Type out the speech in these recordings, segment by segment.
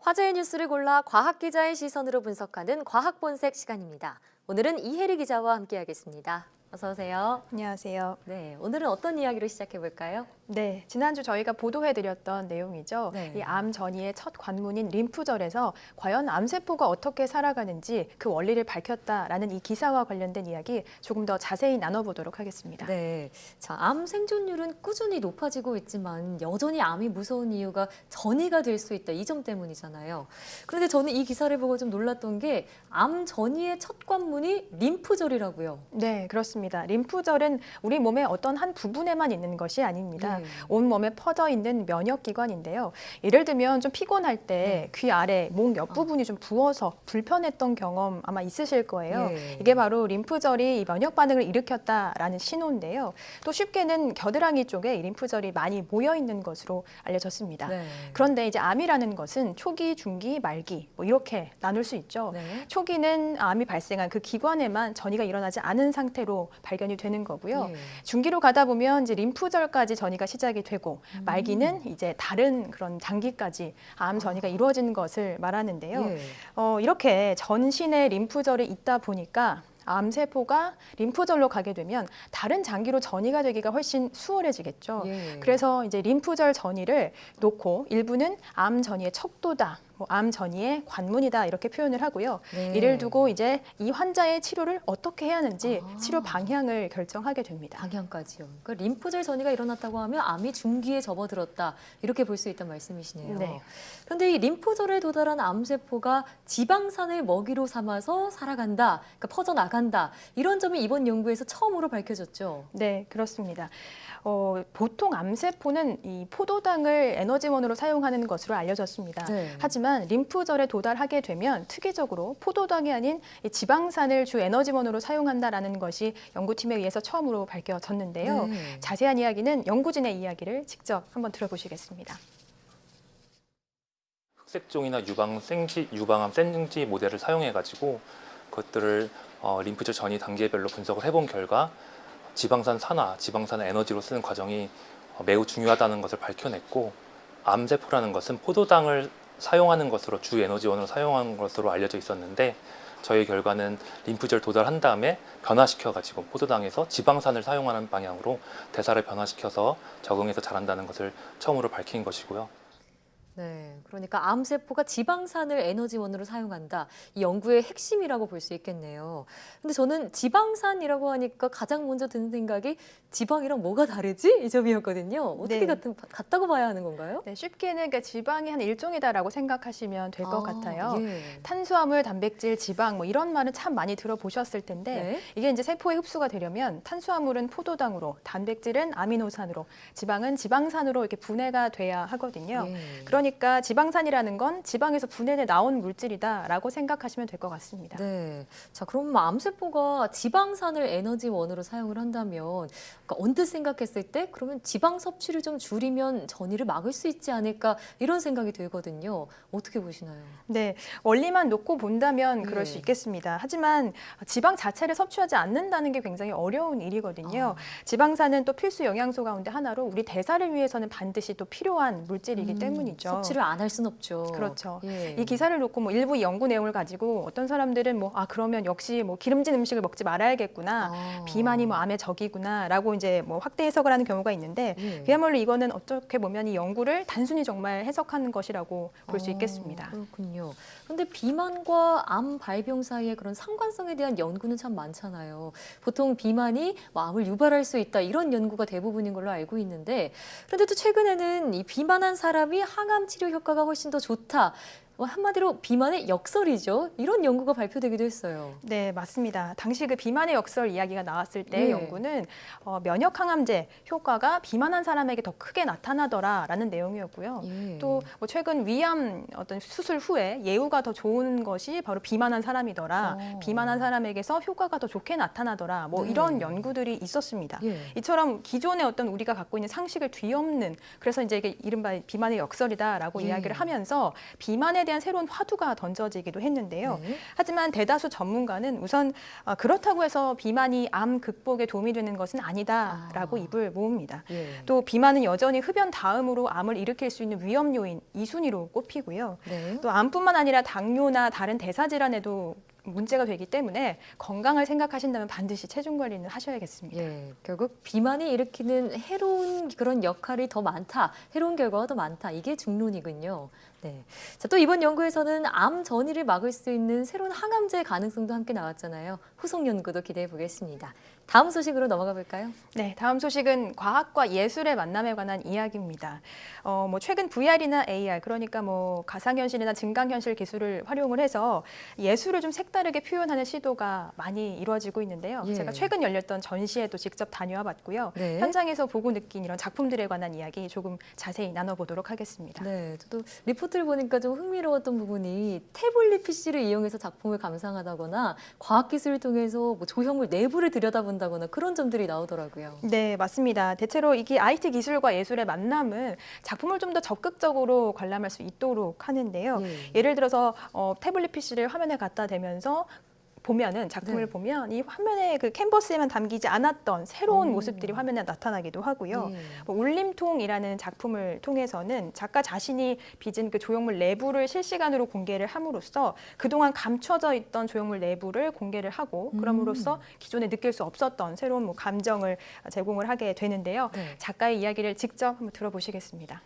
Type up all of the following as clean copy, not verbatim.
화제의 뉴스를 골라 과학 기자의 시선으로 분석하는 과학본색 시간입니다. 오늘은 이혜리 기자와 함께하겠습니다. 어서 오세요. 안녕하세요. 네, 오늘은 어떤 이야기로 시작해 볼까요? 네, 지난주 저희가 보도해드렸던 내용이죠. 네. 이 암 전이의 첫 관문인 림프절에서 과연 암세포가 어떻게 살아가는지 그 원리를 밝혔다라는 이 기사와 관련된 이야기 조금 더 자세히 나눠보도록 하겠습니다. 네, 자, 암 생존율은 꾸준히 높아지고 있지만 여전히 암이 무서운 이유가 전이가 될 수 있다. 이 점 때문이잖아요. 그런데 저는 이 기사를 보고 좀 놀랐던 게 암 전이의 첫 관문이 림프절이라고요. 네, 그렇습니다. 림프절은 우리 몸의 어떤 한 부분에만 있는 것이 아닙니다. 네. 온 몸에 퍼져 있는 면역기관인데요. 예를 들면 좀 피곤할 때 귀 아래, 목 옆부분이 좀 부어서 불편했던 경험 아마 있으실 거예요. 네. 이게 바로 림프절이 이 면역 반응을 일으켰다라는 신호인데요. 또 쉽게는 겨드랑이 쪽에 이 림프절이 많이 모여 있는 것으로 알려졌습니다. 네. 그런데 이제 암이라는 것은 초기, 중기, 말기 뭐 이렇게 나눌 수 있죠. 네. 초기는 암이 발생한 그 기관에만 전이가 일어나지 않은 상태로 발견이 되는 거고요. 예. 중기로 가다 보면 이제 림프절까지 전이가 시작이 되고 말기는 이제 다른 그런 장기까지 암 전이가 이루어지는 것을 말하는데요. 예. 이렇게 전신에 림프절이 있다 보니까 암세포가 림프절로 가게 되면 다른 장기로 전이가 되기가 훨씬 수월해지겠죠. 예. 그래서 이제 림프절 전이를 놓고 일부는 암 전이의 척도다, 암 전이의 관문이다 이렇게 표현을 하고요. 네. 이를 두고 이제 이 환자의 치료를 어떻게 해야 하는지 아. 치료 방향을 결정하게 됩니다. 방향까지요. 그러니까 림프절 전이가 일어났다고 하면 암이 중기에 접어들었다 이렇게 볼 수 있다는 말씀이시네요. 네. 그런데 이 림프절에 도달한 암세포가 지방산을 먹이로 삼아서 살아간다, 그러니까 퍼져나간다 이런 점이 이번 연구에서 처음으로 밝혀졌죠. 네, 그렇습니다. 보통 암세포는 이 포도당을 에너지원으로 사용하는 것으로 알려졌습니다. 네. 하지만 림프절에 도달하게 되면 특이적으로 포도당이 아닌 이 지방산을 주 에너지원으로 사용한다라는 것이 연구팀에 의해서 처음으로 밝혀졌는데요. 네. 자세한 이야기는 연구진의 이야기를 직접 한번 들어보시겠습니다. 흑색종이나 유방암 생지 모델을 사용해가지고 그것들을 림프절 전이 단계별로 분석을 해본 결과 지방산 산화, 지방산을 에너지로 쓰는 과정이 매우 중요하다는 것을 밝혀냈고 암세포라는 것은 포도당을 사용하는 것으로 주 에너지원으로 사용하는 것으로 알려져 있었는데 저희 결과는 림프절 도달한 다음에 변화시켜가지고 포도당에서 지방산을 사용하는 방향으로 대사를 변화시켜서 적응해서 자란다는 것을 처음으로 밝힌 것이고요. 네, 그러니까 암세포가 지방산을 에너지원으로 사용한다. 이 연구의 핵심이라고 볼 수 있겠네요. 근데 저는 지방산이라고 하니까 가장 먼저 드는 생각이 지방이랑 뭐가 다르지? 이 점이었거든요. 어떻게 네. 같다고 봐야 하는 건가요? 네, 쉽게는 그러니까 지방이 한 일종이다라고 생각하시면 될 것 같아요. 예. 탄수화물, 단백질, 지방 뭐 이런 말은 참 많이 들어보셨을 텐데 네. 이게 이제 세포에 흡수가 되려면 탄수화물은 포도당으로, 단백질은 아미노산으로, 지방은 지방산으로 이렇게 분해가 돼야 하거든요. 예. 그러니까 지방산이라는 건 지방에서 분해돼 나온 물질이다라고 생각하시면 될 것 같습니다. 네. 자, 그럼 암세포가 지방산을 에너지원으로 사용을 한다면 그러니까 언뜻 생각했을 때 그러면 지방 섭취를 좀 줄이면 전이를 막을 수 있지 않을까 이런 생각이 들거든요. 어떻게 보시나요? 네, 원리만 놓고 본다면 그럴 네. 수 있겠습니다. 하지만 지방 자체를 섭취하지 않는다는 게 굉장히 어려운 일이거든요. 지방산은 또 필수 영양소 가운데 하나로 우리 대사를 위해서는 반드시 또 필요한 물질이기 때문이죠. 섭취를 안 할 순 없죠. 그렇죠. 예. 이 기사를 놓고 뭐 일부 연구 내용을 가지고 어떤 사람들은 그러면 역시 기름진 음식을 먹지 말아야겠구나. 비만이 암의 적이구나라고 이제 확대 해석을 하는 경우가 있는데 예. 그야말로 이거는 어떻게 보면 이 연구를 단순히 정말 해석하는 것이라고 볼 수 있겠습니다. 그렇군요. 그런데 비만과 암 발병 사이의 그런 상관성에 대한 연구는 참 많잖아요. 보통 비만이 암을 유발할 수 있다 이런 연구가 대부분인 걸로 알고 있는데 그런데 또 최근에는 이 비만한 사람이 항암 치료 효과가 훨씬 더 좋다. 한마디로 비만의 역설이죠. 이런 연구가 발표되기도 했어요. 네, 맞습니다. 당시 그 비만의 역설 이야기가 나왔을 때 예. 연구는 면역 항암제 효과가 비만한 사람에게 더 크게 나타나더라라는 내용이었고요. 예. 또 최근 위암 어떤 수술 후에 예후가 더 좋은 것이 바로 비만한 사람이더라. 비만한 사람에게서 효과가 더 좋게 나타나더라. 네. 이런 연구들이 있었습니다. 예. 이처럼 기존의 어떤 우리가 갖고 있는 상식을 뒤엎는 그래서 이제 이게 이른바 비만의 역설이다라고 예. 이야기를 하면서 비만에 대한 새로운 화두가 던져지기도 했는데요. 네. 하지만 대다수 전문가는 우선 그렇다고 해서 비만이 암 극복에 도움이 되는 것은 아니다라고 입을 모읍니다. 예. 또 비만은 여전히 흡연 다음으로 암을 일으킬 수 있는 위험 요인 2순위로 꼽히고요. 네. 또 암뿐만 아니라 당뇨나 다른 대사 질환에도 문제가 되기 때문에 건강을 생각하신다면 반드시 체중 관리는 하셔야겠습니다. 예, 결국 비만이 일으키는 해로운 그런 역할이 더 많다, 해로운 결과가 더 많다, 이게 중론이군요. 네. 자, 또 이번 연구에서는 암 전이를 막을 수 있는 새로운 항암제 가능성도 함께 나왔잖아요. 후속 연구도 기대해 보겠습니다. 다음 소식으로 넘어가 볼까요? 네, 다음 소식은 과학과 예술의 만남에 관한 이야기입니다. 최근 VR이나 AR, 그러니까 가상현실이나 증강현실 기술을 활용을 해서 예술을 좀 색다르게 표현하는 시도가 많이 이루어지고 있는데요. 예. 제가 최근 열렸던 전시에도 직접 다녀와 봤고요. 네. 현장에서 보고 느낀 이런 작품들에 관한 이야기 조금 자세히 나눠보도록 하겠습니다. 네, 저도 리포트를 보니까 좀 흥미로웠던 부분이 태블릿 PC를 이용해서 작품을 감상하다거나 과학기술을 통해서 조형물 내부를 들여다본다거나 그런 점들이 나오더라고요. 네, 맞습니다. 대체로 이게 IT 기술과 예술의 만남은 작품을 좀 더 적극적으로 관람할 수 있도록 하는데요. 예. 예를 들어서 태블릿 PC를 화면에 갖다 대면서 보면은 작품을 네. 보면 이 화면에 그 캔버스에만 담기지 않았던 새로운 오. 모습들이 화면에 나타나기도 하고요. 예. 울림통이라는 작품을 통해서는 작가 자신이 빚은 그 조형물 내부를 실시간으로 공개를 함으로써 그동안 감춰져 있던 조형물 내부를 공개를 하고 그럼으로써 기존에 느낄 수 없었던 새로운 감정을 제공을 하게 되는데요. 네. 작가의 이야기를 직접 한번 들어보시겠습니다.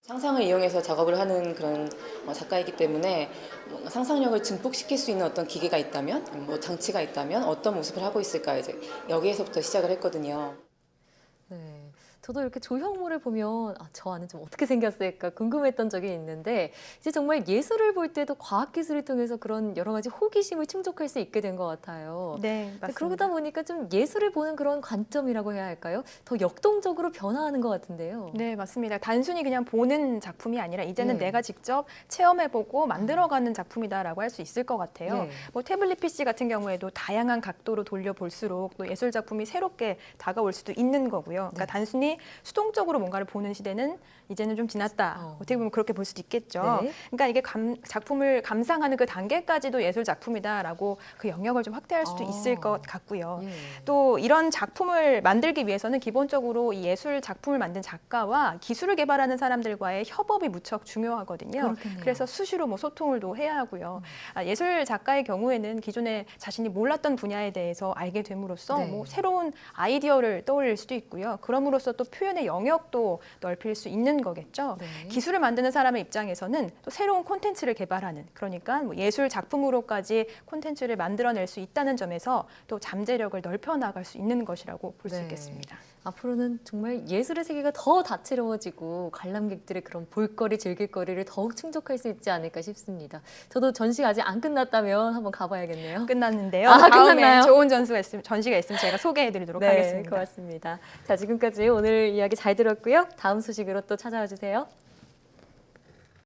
상상을 이용해서 작업을 하는 그런 작가이기 때문에 뭔가 상상력을 증폭시킬 수 있는 어떤 기계가 있다면, 장치가 있다면 어떤 모습을 하고 있을까 이제 여기에서부터 시작을 했거든요. 네. 저도 이렇게 조형물을 보면 저 안은 좀 어떻게 생겼을까 궁금했던 적이 있는데 이제 정말 예술을 볼 때도 과학기술을 통해서 그런 여러 가지 호기심을 충족할 수 있게 된 것 같아요. 네, 맞습니다. 그러다 보니까 좀 예술을 보는 그런 관점이라고 해야 할까요? 더 역동적으로 변화하는 것 같은데요. 네, 맞습니다. 단순히 그냥 보는 작품이 아니라 이제는 네. 내가 직접 체험해보고 만들어가는 작품이다라고 할 수 있을 것 같아요. 네. 태블릿 PC 같은 경우에도 다양한 각도로 돌려볼수록 또 예술 작품이 새롭게 다가올 수도 있는 거고요. 그러니까 네. 단순히 수동적으로 뭔가를 보는 시대는 이제는 좀 지났다. 어떻게 보면 그렇게 볼 수도 있겠죠. 네. 그러니까 이게 작품을 감상하는 그 단계까지도 예술 작품이다라고 그 영역을 좀 확대할 수도 있을 것 같고요. 예. 또 이런 작품을 만들기 위해서는 기본적으로 이 예술 작품을 만든 작가와 기술을 개발하는 사람들과의 협업이 무척 중요하거든요. 그렇겠네요. 그래서 수시로 소통을 또 해야 하고요. 예술 작가의 경우에는 기존에 자신이 몰랐던 분야에 대해서 알게 됨으로써 네. 새로운 아이디어를 떠올릴 수도 있고요. 그럼으로써 또 표현의 영역도 넓힐 수 있는 거겠죠. 네. 기술을 만드는 사람의 입장에서는 또 새로운 콘텐츠를 개발하는, 그러니까 예술 작품으로까지 콘텐츠를 만들어낼 수 있다는 점에서 또 잠재력을 넓혀 나갈 수 있는 것이라고 볼 수 네. 있겠습니다. 앞으로는 정말 예술의 세계가 더 다채로워지고 관람객들의 그런 볼거리, 즐길거리를 더욱 충족할 수 있지 않을까 싶습니다. 저도 전시가 아직 안 끝났다면 한번 가봐야겠네요. 끝났는데요. 아, 다음에 끝났나요? 좋은 전시가 있으면 제가 소개해드리도록 네, 하겠습니다. 고맙습니다. 자, 지금까지 오늘 이야기 잘 들었고요. 다음 소식으로 또 찾아와 주세요.